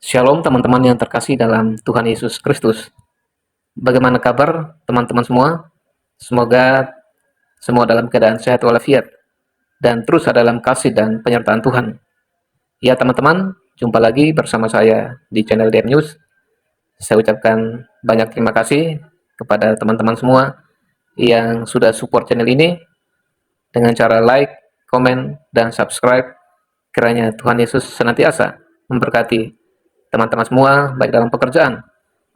Shalom teman-teman yang terkasih dalam Tuhan Yesus Kristus. Bagaimana kabar teman-teman semua? Semoga semua dalam keadaan sehat walafiat dan terus ada dalam kasih dan penyertaan Tuhan. Ya teman-teman, jumpa lagi bersama saya di channel DM News. Saya ucapkan banyak terima kasih kepada teman-teman semua yang sudah support channel ini dengan cara like, komen, dan subscribe. Kiranya Tuhan Yesus senantiasa memberkati teman-teman semua, baik dalam pekerjaan,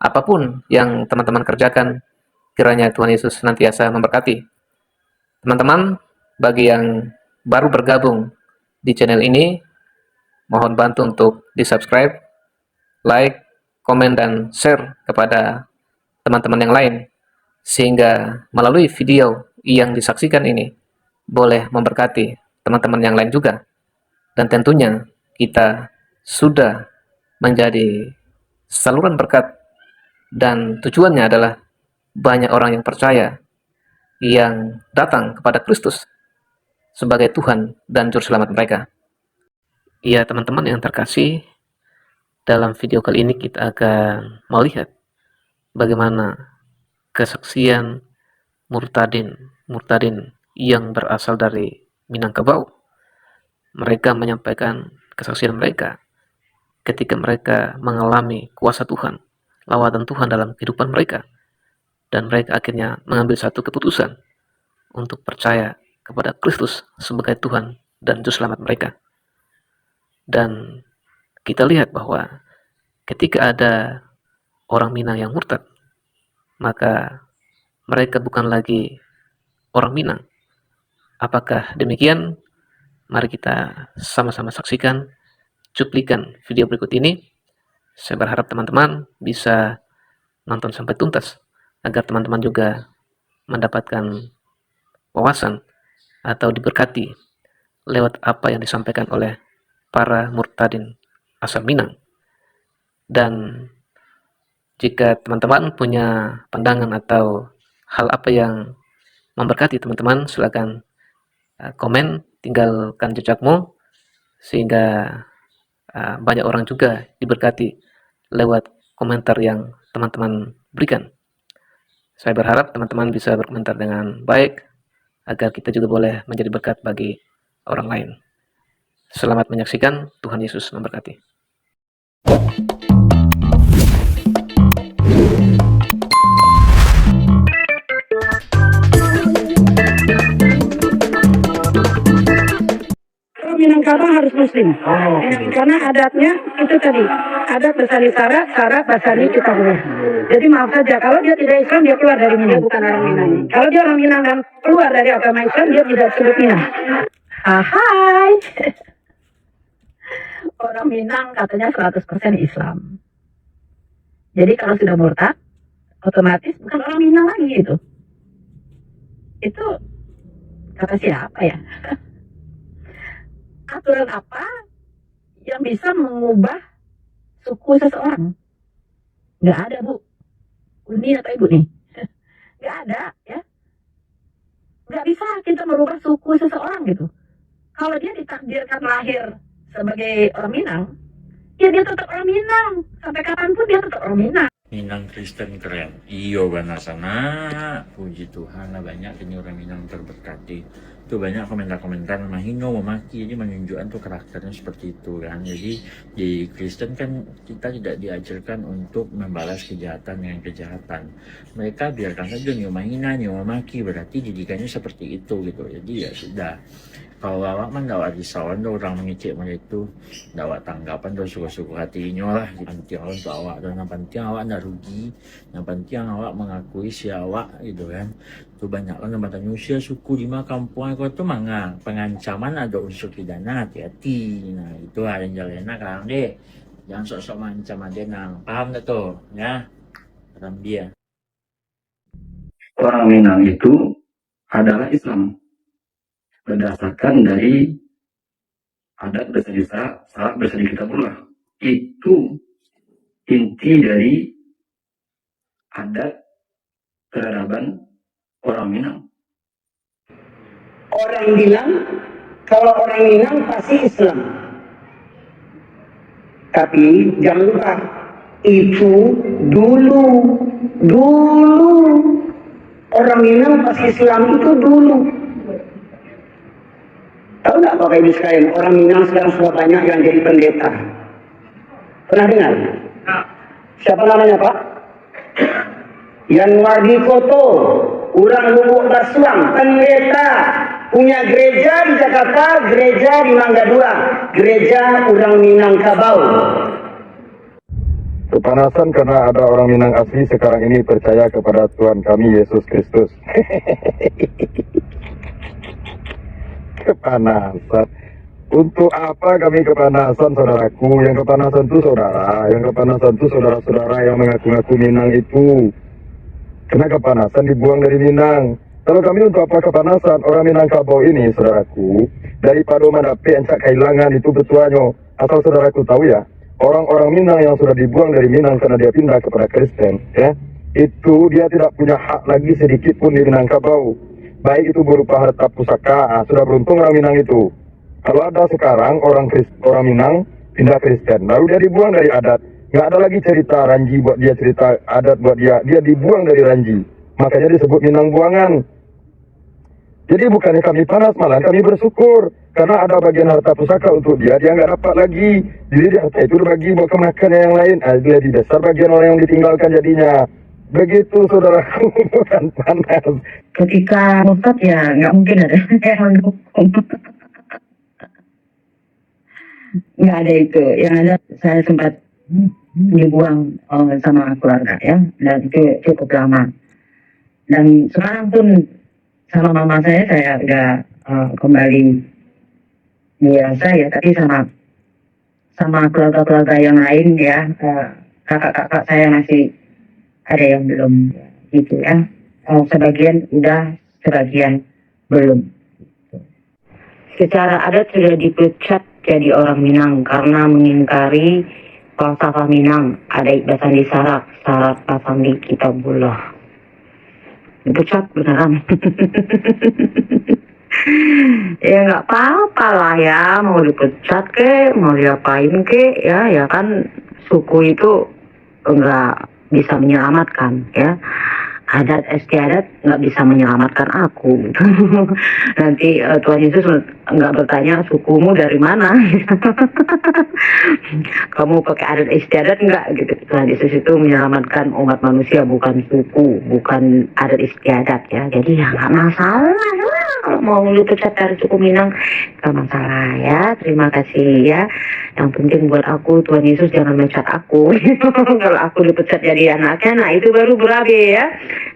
apapun yang teman-teman kerjakan, kiranya Tuhan Yesus senantiasa memberkati. Teman-teman, bagi yang baru bergabung di channel ini, mohon bantu untuk di-subscribe, like, komen, dan share kepada teman-teman yang lain, sehingga melalui video yang disaksikan ini, boleh memberkati teman-teman yang lain juga. Dan tentunya kita sudah menjadi saluran berkat dan tujuannya adalah banyak orang yang percaya yang datang kepada Kristus sebagai Tuhan dan Juru Selamat mereka. Ya teman-teman yang terkasih, dalam video kali ini kita akan melihat bagaimana kesaksian murtadin yang berasal dari Minangkabau. Mereka menyampaikan kesaksian mereka ketika mereka mengalami kuasa Tuhan, lawatan Tuhan dalam kehidupan mereka. Dan mereka akhirnya mengambil satu keputusan untuk percaya kepada Kristus sebagai Tuhan dan Juru Selamat mereka. Dan kita lihat bahwa ketika ada orang Minang yang murtad, maka mereka bukan lagi orang Minang. Apakah demikian? Mari kita sama-sama saksikan cuplikan video berikut ini. Saya berharap teman-teman bisa nonton sampai tuntas, agar teman-teman juga mendapatkan wawasan atau diberkati lewat apa yang disampaikan oleh para murtadin asal Minang. Dan jika teman-teman punya pandangan atau hal apa yang memberkati teman-teman, silakan komen, tinggalkan jejakmu, sehingga banyak orang juga diberkati lewat komentar yang teman-teman berikan. Saya berharap teman-teman bisa berkomentar dengan baik, agar kita juga boleh menjadi berkat bagi orang lain. Selamat menyaksikan, Tuhan Yesus memberkati. Minangkabau harus muslim. Karena adatnya itu tadi, adat Basani Syarat Basani Cukabue. Jadi maaf saja, kalau dia tidak Islam, dia keluar dari Minang. Dia bukan orang Minang. Kalau dia orang Minang dan keluar dari agama Islam, dia tidak disebut Minang. Hai. Orang Minang katanya 100% Islam. Jadi kalau sudah murtad, otomatis bukan orang Minang lagi itu. Itu kata siapa ya? Aturan apa yang bisa mengubah suku seseorang? Nggak ada, Bu. Uni atau Ibu nih? Nggak ada, ya. Nggak bisa kita merubah suku seseorang gitu. Kalau dia ditakdirkan lahir sebagai orang Minang, ya dia tetap orang Minang. Sampai kapanpun dia tetap orang Minang. Minang Kristen keren. Iyo sana. Puji Tuhan lah, banyak ini orang Minang terberkati. Tuh banyak komentar-komentar mahino memaki, jadi menunjukkan tuh karakternya seperti itu kan. Jadi di Kristen kan kita tidak diajarkan untuk membalas kejahatan dengan kejahatan. Mereka biarkan saja nyo mahina, nyo memaki, berarti didikannya seperti itu gitu. Jadi ya sudah. Kalau awak mah ndak risauan tuh orang mengecek mereka itu, ndak tanggapan tuh suka-suka hatinya lah. Penting untuk awak, dan yang penting awak ndak rugi, yang penting awak mengakui si awak gitu kan. Tuh banyak kan tempat usia suku di mana kampung aku tuh manga pengancaman ada unsur pidana, hati-hati. Nah itu ada yang jalannya kang deh, jangan sok-sok mengancam ada nang, paham gak tuh ya? Paham dia. Orang Minang itu adalah Islam berdasarkan dari adat Basani Syarat Basani Kitabullah. Itu inti dari adat peradaban orang Minang. Orang bilang kalau orang Minang pasti Islam. Tapi jangan lupa, itu dulu orang Minang pas Islam itu dulu. Tahu nggak Bapak Ibu sekalian, orang Minang sekarang sudah banyak yang jadi pendeta. Pernah dengar? Siapa namanya Pak? Yanwardi Koto, orang Lubuk Basuang, pendeta, punya gereja di Jakarta, gereja di Mangga Dua, gereja orang Minangkabau. Kepanasan karena ada orang Minang asli sekarang ini percaya kepada Tuhan kami Yesus Kristus. Kepanasan. Untuk apa kami kepanasan, saudaraku? Yang kepanasan itu saudara, yang kepanasan itu saudara-saudara yang mengaku-ngaku Minang itu. Kena kepanasan dibuang dari Minang. Kalau kami untuk apa kepanasan? Orang Minangkabau ini, saudaraku, dari Padoman Dape encak kehilangan itu betuannya. Asal saudaraku tahu ya, orang-orang Minang yang sudah dibuang dari Minang karena dia pindah kepada Kristen, ya, itu dia tidak punya hak lagi sedikit pun di Minangkabau. Baik itu berupa harta pusaka. Sudah beruntung orang Minang itu. Kalau ada sekarang orang Minang pindah Kristen, lalu dia dibuang dari adat, nggak ada lagi cerita Ranji buat dia, cerita adat buat dia dibuang dari Ranji. Makanya disebut Minang buangan. Jadi bukannya kami panas, malah kami bersyukur karena ada bagian harta pusaka untuk dia nggak dapat lagi. Jadi harta itu dibagi buat kemakan yang lain. Lebih besar bagian orang yang ditinggalkan jadinya. Begitu saudaraku, bukan panas. Ketika murtad ya nggak mungkin ada yang mendukung. Nggak ada itu. Yang ada saya sempat dibuang sama keluarga ya, dan itu cukup lama. Dan sekarang pun sama mama saya udah kembali biasa ya, tapi sama keluarga-keluarga yang lain ya, kakak-kakak saya masih ada yang belum gitu ya. Sebagian udah, sebagian belum. Secara adat sudah dipecat jadi orang Minang karena mengingkari falsafah Minang, adat Basandi Sarak, syarat Basandi Kitabullah. Dipecat beneran. Ya nggak apa-apa lah ya, mau dipecat ke, mau diapain ke, ya kan suku itu enggak bisa menyelamatkan ya. Adat istiadat nggak bisa menyelamatkan aku. Nanti Tuhan Yesus nggak bertanya sukumu dari mana. Kamu pakai adat istiadat nggak gitu. Tuhan Yesus itu menyelamatkan umat manusia, bukan suku, bukan adat istiadat ya. Jadi ya nggak masalah kalau mau dipecat dari suku Minang, nggak masalah ya. Terima kasih ya. Yang penting buat aku, Tuhan Yesus jangan mencat aku. Kalau aku dipecat jadi anaknya, nah itu baru berabe ya.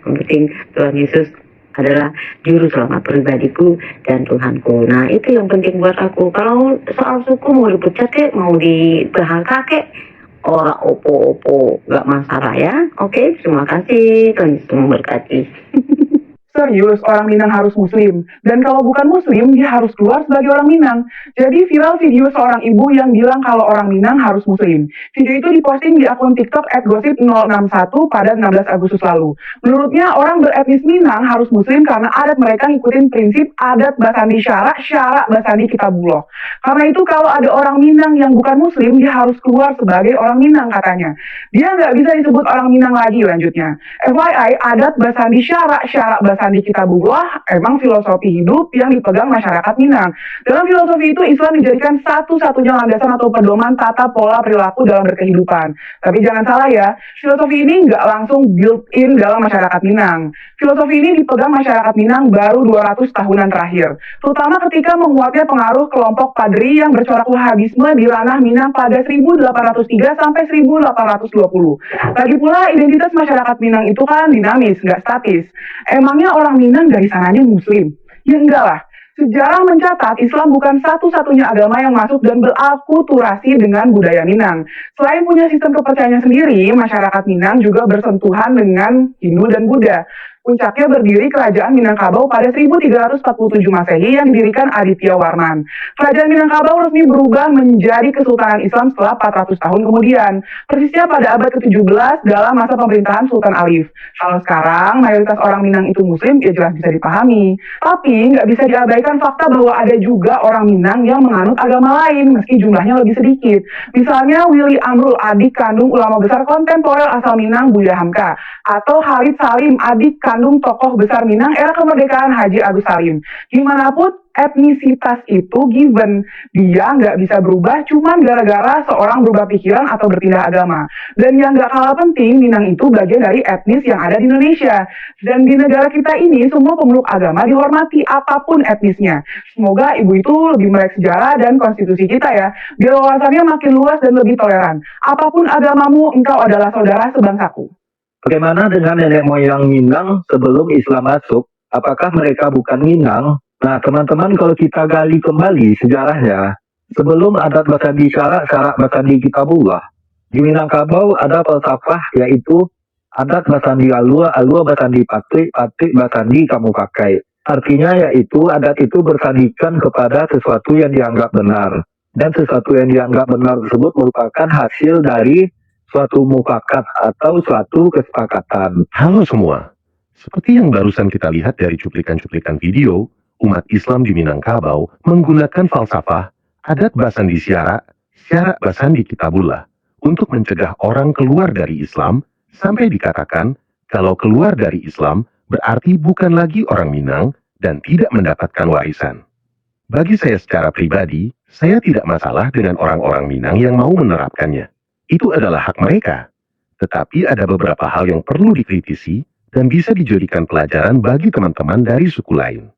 Yang penting Tuhan Yesus adalah juru selamat pribadiku dan Tuhanku. Nah itu yang penting buat aku. Kalau soal suku mau dipecat kek, mau di PHK kek, ora opo-opo, gak masalah ya. Oke, terima kasih. Tuhan Yesus memberkati. Serius, orang Minang harus muslim. Dan kalau bukan muslim, dia harus keluar sebagai orang Minang. Jadi viral video seorang ibu yang bilang kalau orang Minang harus muslim. Video itu diposting di akun TikTok @gosip061 pada 16 Agustus lalu. Menurutnya, orang beretnis Minang harus muslim karena adat mereka ngikutin prinsip adat Basandi Syarak, Syarak Basandi Kitabullah. Karena itu kalau ada orang Minang yang bukan muslim, dia harus keluar sebagai orang Minang katanya. Dia nggak bisa disebut orang Minang lagi lanjutnya. FYI, adat Basandi Syarak, Syarak Basandi Kitabullah emang filosofi hidup yang dipegang masyarakat Minang. Dalam filosofi itu Islam dijadikan satu-satunya landasan atau pedoman tata pola perilaku dalam berkehidupan. Tapi jangan salah ya, filosofi ini nggak langsung built-in dalam masyarakat Minang. Filosofi ini dipegang masyarakat Minang baru 200 tahunan terakhir, terutama ketika menguatnya pengaruh kelompok Padri yang bercorak Wahabisme di ranah Minang pada 1803 sampai 1820. Lagi pula identitas masyarakat Minang itu kan dinamis, nggak statis. Emangnya orang Minang dari sananya muslim? Ya enggak lah. Sejarah mencatat Islam bukan satu-satunya agama yang masuk dan berakulturasi dengan budaya Minang. Selain punya sistem kepercayaan sendiri, masyarakat Minang juga bersentuhan dengan Hindu dan Buddha. Puncaknya berdiri Kerajaan Minangkabau pada 1347 Masehi yang didirikan Aditya Warman. Kerajaan Minangkabau resmi berubah menjadi Kesultanan Islam setelah 400 tahun kemudian, persisnya pada abad ke-17 dalam masa pemerintahan Sultan Alif. Kalau sekarang mayoritas orang Minang itu Muslim, ya jelas bisa dipahami. Tapi nggak bisa diabaikan fakta bahwa ada juga orang Minang yang menganut agama lain, meski jumlahnya lebih sedikit. Misalnya Willy Amrul, adik kandung ulama besar kontemporer asal Minang Buya Hamka, atau Khalid Salim, adik kandung tokoh besar Minang era kemerdekaan Haji Agus Salim. Gimana pun etnisitas itu given, dia nggak bisa berubah cuman gara-gara seorang berubah pikiran atau berpindah agama. Dan yang nggak kalah penting, Minang itu bagian dari etnis yang ada di Indonesia. Dan di negara kita ini, semua pemeluk agama dihormati apapun etnisnya. Semoga ibu itu lebih melek sejarah dan konstitusi kita ya, biar wawasannya makin luas dan lebih toleran. Apapun agamamu, engkau adalah saudara sebangsaku. Bagaimana dengan nenek moyang Minang sebelum Islam masuk? Apakah mereka bukan Minang? Nah, teman-teman, kalau kita gali kembali sejarahnya, sebelum adat Basandi Syarak, Syarak Basandi Kitabullah, di Minangkabau ada falsafah yaitu adat Basandi Alua, Alua Basandi Patik, Patik Basandi Kamu Pakai. Artinya yaitu adat itu bersandikan kepada sesuatu yang dianggap benar. Dan sesuatu yang dianggap benar tersebut merupakan hasil dari suatu mufakat atau suatu kesepakatan. Halo semua, seperti yang barusan kita lihat dari cuplikan-cuplikan video, umat Islam di Minangkabau menggunakan falsafah adat Basandi Syarak, Syarak Basandi Kitabullah untuk mencegah orang keluar dari Islam sampai dikatakan kalau keluar dari Islam berarti bukan lagi orang Minang dan tidak mendapatkan warisan. Bagi saya secara pribadi, saya tidak masalah dengan orang-orang Minang yang mau menerapkannya. Itu adalah hak mereka. Tetapi ada beberapa hal yang perlu dikritisi dan bisa dijadikan pelajaran bagi teman-teman dari suku lain.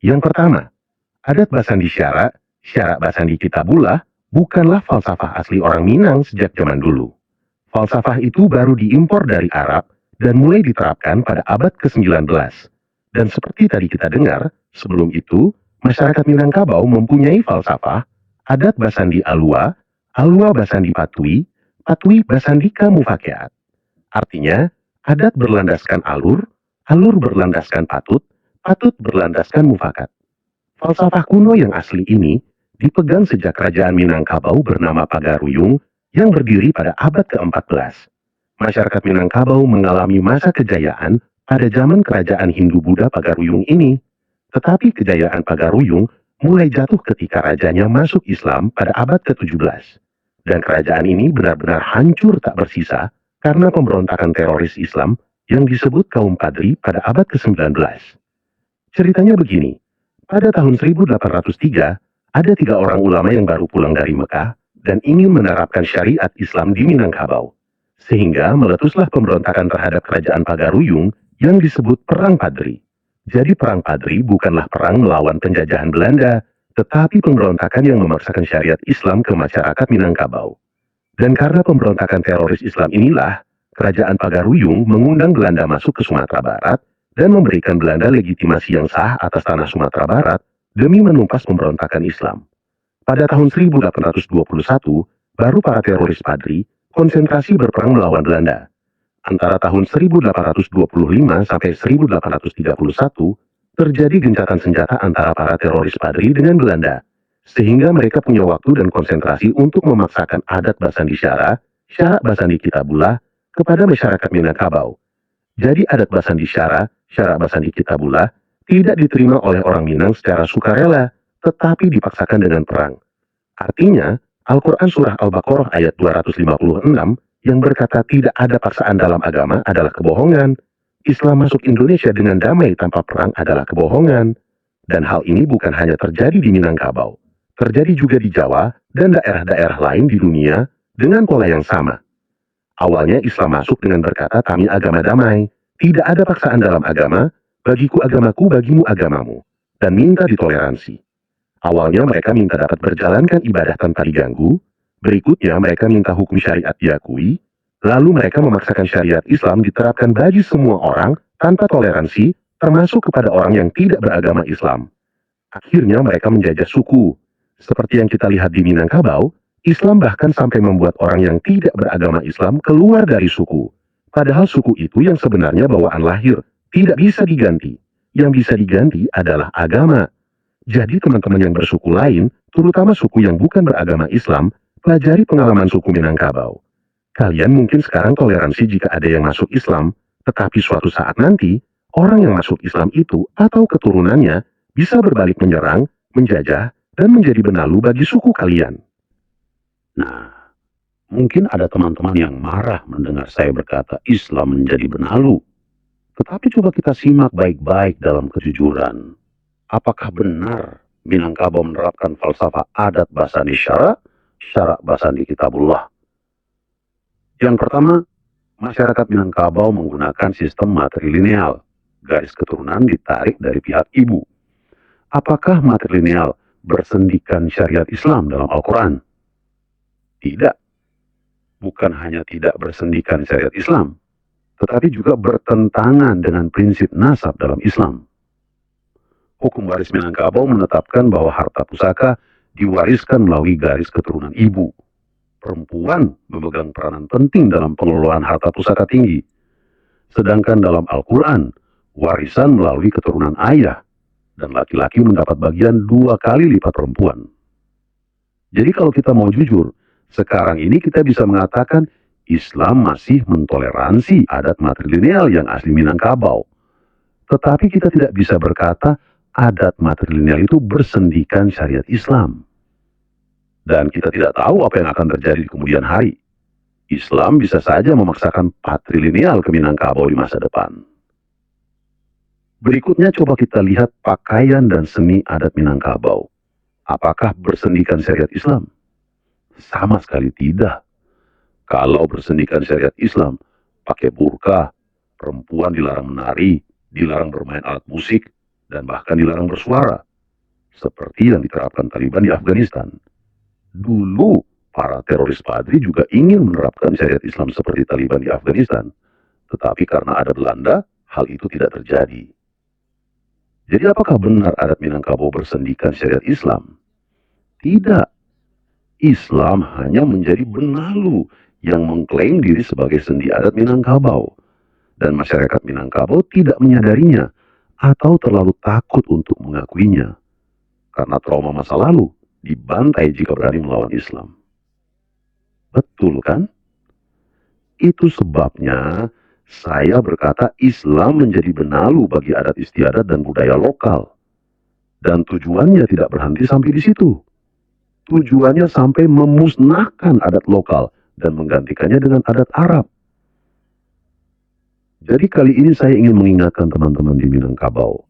Yang pertama, adat Basandi Syarak, Syarak Basandi Kitabullah bukanlah falsafah asli orang Minang sejak zaman dulu. Falsafah itu baru diimpor dari Arab dan mulai diterapkan pada abad ke-19. Dan seperti tadi kita dengar, sebelum itu, masyarakat Minangkabau mempunyai falsafah adat Basandi Alua, Alua Basandi Patui, Patui Basandika Mufakiat. Artinya, adat berlandaskan alur, alur berlandaskan patut, patut berlandaskan mufakat. Falsafah kuno yang asli ini dipegang sejak kerajaan Minangkabau bernama Pagaruyung yang berdiri pada abad ke-14. Masyarakat Minangkabau mengalami masa kejayaan pada zaman kerajaan Hindu-Buddha Pagaruyung ini. Tetapi kejayaan Pagaruyung mulai jatuh ketika rajanya masuk Islam pada abad ke-17. Dan kerajaan ini benar-benar hancur tak bersisa karena pemberontakan teroris Islam yang disebut kaum Padri pada abad ke-19. Ceritanya begini, pada tahun 1803, ada 3 orang ulama yang baru pulang dari Mekah dan ingin menerapkan syariat Islam di Minangkabau. Sehingga meletuslah pemberontakan terhadap kerajaan Pagaruyung yang disebut Perang Padri. Jadi Perang Padri bukanlah perang melawan penjajahan Belanda, tetapi pemberontakan yang memaksakan syariat Islam ke masyarakat Minangkabau. Dan karena pemberontakan teroris Islam inilah, kerajaan Pagaruyung mengundang Belanda masuk ke Sumatera Barat dan memberikan Belanda legitimasi yang sah atas tanah Sumatera Barat demi menumpas pemberontakan Islam. Pada tahun 1821, baru para teroris Padri konsentrasi berperang melawan Belanda. Antara tahun 1825 sampai 1831, terjadi gencatan senjata antara para teroris Padri dengan Belanda, sehingga mereka punya waktu dan konsentrasi untuk memaksakan adat Basandi Syarak, Syarak Basandi Kitabullah kepada masyarakat Minangkabau. Jadi adat Basandi Syarak, Syarak Basandi Kitabullah tidak diterima oleh orang Minang secara sukarela, tetapi dipaksakan dengan perang. Artinya, Al-Quran Surah Al-Baqarah ayat 256 yang berkata tidak ada paksaan dalam agama adalah kebohongan. Islam masuk Indonesia dengan damai tanpa perang adalah kebohongan. Dan hal ini bukan hanya terjadi di Minangkabau. Terjadi juga di Jawa dan daerah-daerah lain di dunia dengan pola yang sama. Awalnya Islam masuk dengan berkata kami agama damai. Tidak ada paksaan dalam agama, bagiku agamaku bagimu agamamu. Dan minta ditoleransi. Awalnya mereka minta dapat berjalankan ibadah tanpa diganggu. Berikutnya mereka minta hukum syariat diakui. Lalu mereka memaksakan syariat Islam diterapkan bagi semua orang tanpa toleransi, termasuk kepada orang yang tidak beragama Islam. Akhirnya mereka menjajah suku. Seperti yang kita lihat di Minangkabau, Islam bahkan sampai membuat orang yang tidak beragama Islam keluar dari suku. Padahal suku itu yang sebenarnya bawaan lahir, tidak bisa diganti. Yang bisa diganti adalah agama. Jadi teman-teman yang bersuku lain, terutama suku yang bukan beragama Islam, pelajari pengalaman suku Minangkabau. Kalian mungkin sekarang toleransi jika ada yang masuk Islam, tetapi suatu saat nanti, orang yang masuk Islam itu atau keturunannya bisa berbalik menyerang, menjajah, dan menjadi benalu bagi suku kalian. Nah, mungkin ada teman-teman yang marah mendengar saya berkata Islam menjadi benalu. Tetapi coba kita simak baik-baik dalam kejujuran. Apakah benar Minangkabau menerapkan falsafah adat Basandi Syara, Syara Basandi Kitabullah? Yang pertama, masyarakat Minangkabau menggunakan sistem matrilineal. Garis keturunan ditarik dari pihak ibu. Apakah matrilineal bersendikan syariat Islam dalam Al-Quran? Tidak. Bukan hanya tidak bersendikan syariat Islam, tetapi juga bertentangan dengan prinsip nasab dalam Islam. Hukum waris Minangkabau menetapkan bahwa harta pusaka diwariskan melalui garis keturunan ibu. Perempuan memegang peranan penting dalam pengelolaan harta pusaka tinggi. Sedangkan dalam Al-Quran, warisan melalui keturunan ayah, dan laki-laki mendapat bagian 2 kali lipat perempuan. Jadi kalau kita mau jujur, sekarang ini kita bisa mengatakan Islam masih mentoleransi adat matrilineal yang asli Minangkabau. Tetapi kita tidak bisa berkata adat matrilineal itu bersendikan syariat Islam. Dan kita tidak tahu apa yang akan terjadi di kemudian hari. Islam bisa saja memaksakan patrilineal ke Minangkabau di masa depan. Berikutnya coba kita lihat pakaian dan seni adat Minangkabau. Apakah bersendikan syariat Islam? Sama sekali tidak. Kalau bersendikan syariat Islam, pakai burka, perempuan dilarang menari, dilarang bermain alat musik, dan bahkan dilarang bersuara. Seperti yang diterapkan Taliban di Afghanistan. Dulu, para teroris Padri juga ingin menerapkan syariat Islam seperti Taliban di Afghanistan. Tetapi karena ada Belanda, hal itu tidak terjadi. Jadi apakah benar adat Minangkabau bersendikan syariat Islam? Tidak. Islam hanya menjadi benalu yang mengklaim diri sebagai sendi adat Minangkabau. Dan masyarakat Minangkabau tidak menyadarinya atau terlalu takut untuk mengakuinya. Karena trauma masa lalu, dibantai jika berani melawan Islam. Betul kan? Itu sebabnya saya berkata Islam menjadi benalu bagi adat istiadat dan budaya lokal. Dan tujuannya tidak berhenti sampai di situ. Tujuannya sampai memusnahkan adat lokal dan menggantikannya dengan adat Arab. Jadi kali ini saya ingin mengingatkan teman-teman di Minangkabau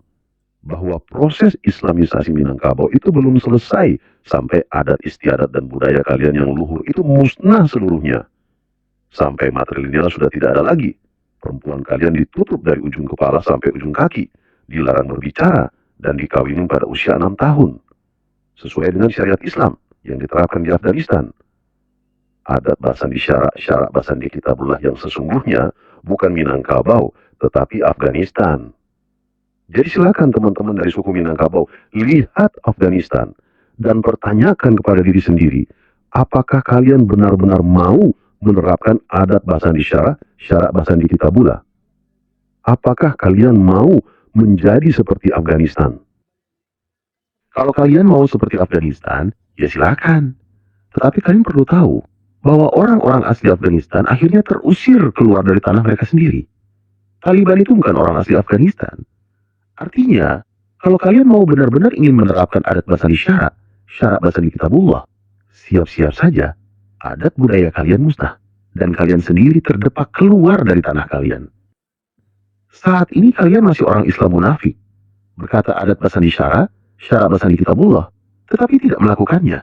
bahwa proses Islamisasi Minangkabau itu belum selesai sampai adat istiadat dan budaya kalian yang luhur itu musnah seluruhnya. Sampai matrilineal sudah tidak ada lagi. Perempuan kalian ditutup dari ujung kepala sampai ujung kaki, dilarang berbicara, dan dikawini pada usia 6 tahun. Sesuai dengan syariat Islam yang diterapkan di Afghanistan. Adat Basandi Syara, Syara Basandi Kitabullah yang sesungguhnya bukan Minangkabau, tetapi Afghanistan. Jadi silakan teman-teman dari suku Minangkabau, lihat Afghanistan dan pertanyakan kepada diri sendiri, apakah kalian benar-benar mau menerapkan adat Basandi Syara, Syara Basandi Kitabullah? Apakah kalian mau menjadi seperti Afghanistan? Kalau kalian mau seperti Afghanistan, ya silakan. Tetapi kalian perlu tahu bahwa orang-orang asli Afghanistan akhirnya terusir keluar dari tanah mereka sendiri. Taliban itu bukan orang asli Afghanistan. Artinya, kalau kalian mau benar-benar ingin menerapkan adat Basandi Syara, Syara Basandi Kitabullah, siap-siap saja adat budaya kalian musnah dan kalian sendiri terdepak keluar dari tanah kalian. Saat ini kalian masih orang Islam munafik, berkata adat Basandi Syara, Syara Basandi Kitabullah, tetapi tidak melakukannya.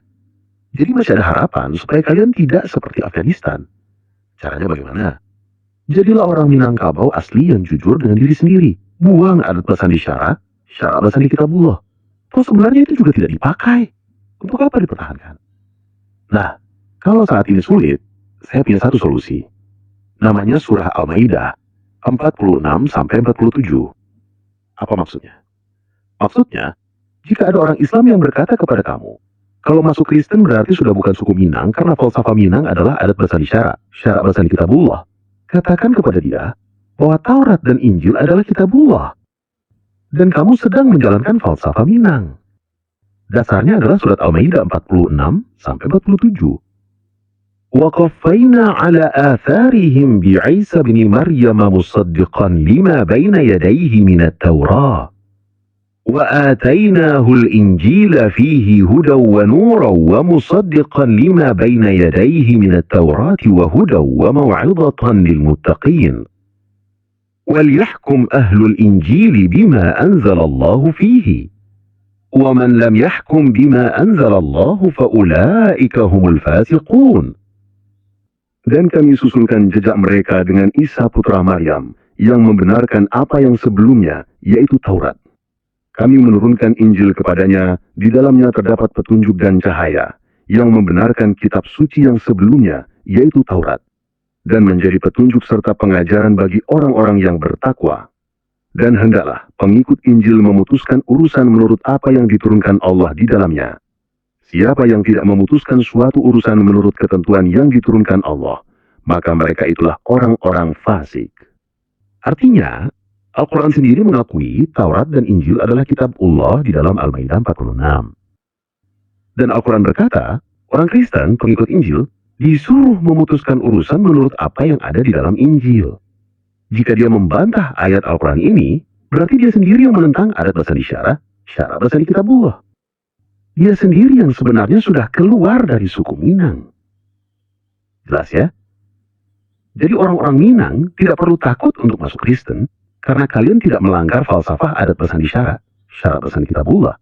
Jadi masih ada harapan supaya kalian tidak seperti Afghanistan. Caranya bagaimana? Jadilah orang Minangkabau asli yang jujur dengan diri sendiri. Buang adat Basandi Syara, Syara Basandi Kitabullah. Toh sebenarnya itu juga tidak dipakai. Untuk apa dipertahankan? Nah, kalau saat ini sulit, saya punya satu solusi. Namanya Surah Al-Maidah 46-47. Apa maksudnya? Maksudnya, jika ada orang Islam yang berkata kepada kamu, kalau masuk Kristen berarti sudah bukan suku Minang karena falsafah Minang adalah adat Basandi Syara, Syara Basandi Kitabullah. Katakan kepada dia, bahwa Taurat dan Injil adalah kitabullah. Dan kamu sedang menjalankan falsafah Minang. Dasarnya adalah surat Al-Maidah 46-47. وَقَفَّيْنَا عَلَى آثَارِهِمْ بِعِيسَى بْنِ مَرْيَمَ مُصَدِّقًا لِمَا بَيْنَ يَدَيْهِ مِنَ التَّوْرَاةِ وَآتَيْنَاهُ الْإِنْجِيلَ فِيهِ هُدًى وَنُورًا وَمُصَدِّقًا لِمَا بَيْنَ يَدَيْهِ مِنَ التَّوْرَاةِ وَهُدًى وَمَوْعِظَةً لِلْمُتَّقِينَ وَلْيَحْكُمْ أَهْلُ الْإِنْجِيلِ بِمَا أَنزَلَ اللَّهُ فِيهِ وَمَنْ لَمْ يَحْكُمْ بِمَا أَنزَلَ اللَّهُ فَأُولَئِكَ هُمُ الْفَاسِقُونَ. Dan kami susulkan jejak mereka dengan Isa putra Maryam yang membenarkan apa yang sebelumnya, yaitu Taurat. Kami menurunkan Injil kepadanya, di dalamnya terdapat petunjuk dan cahaya, yang membenarkan kitab suci yang sebelumnya, yaitu Taurat, dan menjadi petunjuk serta pengajaran bagi orang-orang yang bertakwa. Dan hendaklah pengikut Injil memutuskan urusan menurut apa yang diturunkan Allah di dalamnya. Siapa yang tidak memutuskan suatu urusan menurut ketentuan yang diturunkan Allah, maka mereka itulah orang-orang fasik. Artinya, Al-Quran sendiri mengakui Taurat dan Injil adalah kitab Allah di dalam Al-Maidah 46. Dan Al-Quran berkata, orang Kristen pengikut Injil disuruh memutuskan urusan menurut apa yang ada di dalam Injil. Jika dia membantah ayat Al-Quran ini, berarti dia sendiri yang menentang adat basan isyarat, syarat basan kitabullah. Dia sendiri yang sebenarnya sudah keluar dari suku Minang. Jelas ya? Jadi orang-orang Minang tidak perlu takut untuk masuk Kristen, karena kalian tidak melanggar falsafah adat basan isyarat, syarat basan kitabullah.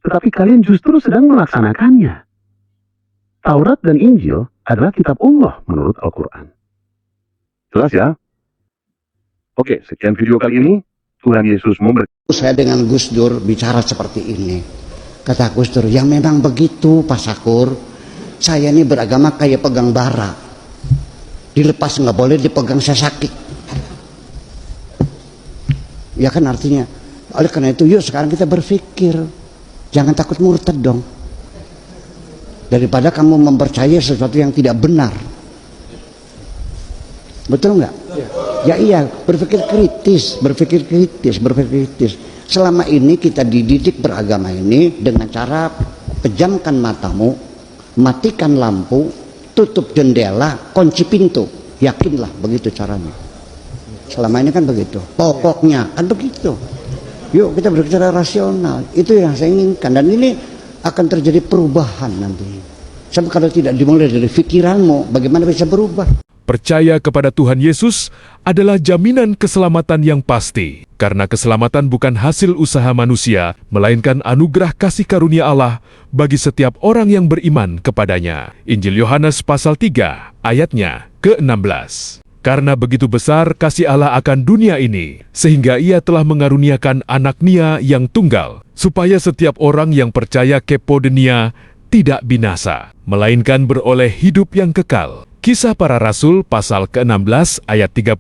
Tetapi kalian justru sedang melaksanakannya. Taurat dan Injil adalah kitab Allah menurut Al-Quran. Jelas ya? Oke, sekian video kali ini. Tuhan Yesus memberkati. Saya dengan Gus Dur bicara seperti ini. Kata Gus Dur, yang memang begitu Pak Sakur. Saya ini beragama kayak pegang bara. Dilepas nggak boleh, dipegang saya sakit. Ya kan artinya. Oleh karena itu yuk sekarang kita berpikir. Jangan takut murtad dong. Daripada kamu mempercayai sesuatu yang tidak benar. Betul nggak? Ya iya, berpikir kritis. Selama ini kita dididik beragama ini dengan cara pejamkan matamu, matikan lampu, tutup jendela, kunci pintu. Yakinlah begitu caranya. Selama ini kan begitu. Pokoknya kan begitu. Yuk kita berbicara rasional. Itu yang saya inginkan. Dan ini akan terjadi perubahan nanti. Sebab kalau tidak dimulai dari pikiranmu, bagaimana bisa berubah? Percaya kepada Tuhan Yesus adalah jaminan keselamatan yang pasti, karena keselamatan bukan hasil usaha manusia, melainkan anugerah kasih karunia Allah bagi setiap orang yang beriman kepadanya. Injil Yohanes pasal 3, ayatnya ke-16. Karena begitu besar kasih Allah akan dunia ini, sehingga Ia telah mengaruniakan anak-Nia yang tunggal, supaya setiap orang yang percaya kepodenia tidak binasa, melainkan beroleh hidup yang kekal. Kisah Para Rasul pasal ke-16 ayat 31.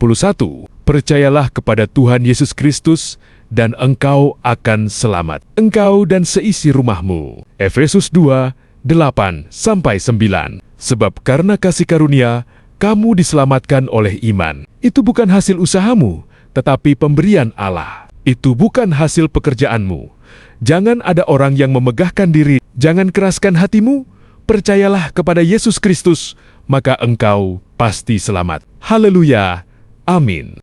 Percayalah kepada Tuhan Yesus Kristus dan engkau akan selamat. Engkau dan seisi rumahmu. Efesus 2, 8-9. Sebab karena kasih karunia, kamu diselamatkan oleh iman. Itu bukan hasil usahamu, tetapi pemberian Allah. Itu bukan hasil pekerjaanmu. Jangan ada orang yang memegahkan diri. Jangan keraskan hatimu. Percayalah kepada Yesus Kristus, maka engkau pasti selamat. Haleluya. Amin.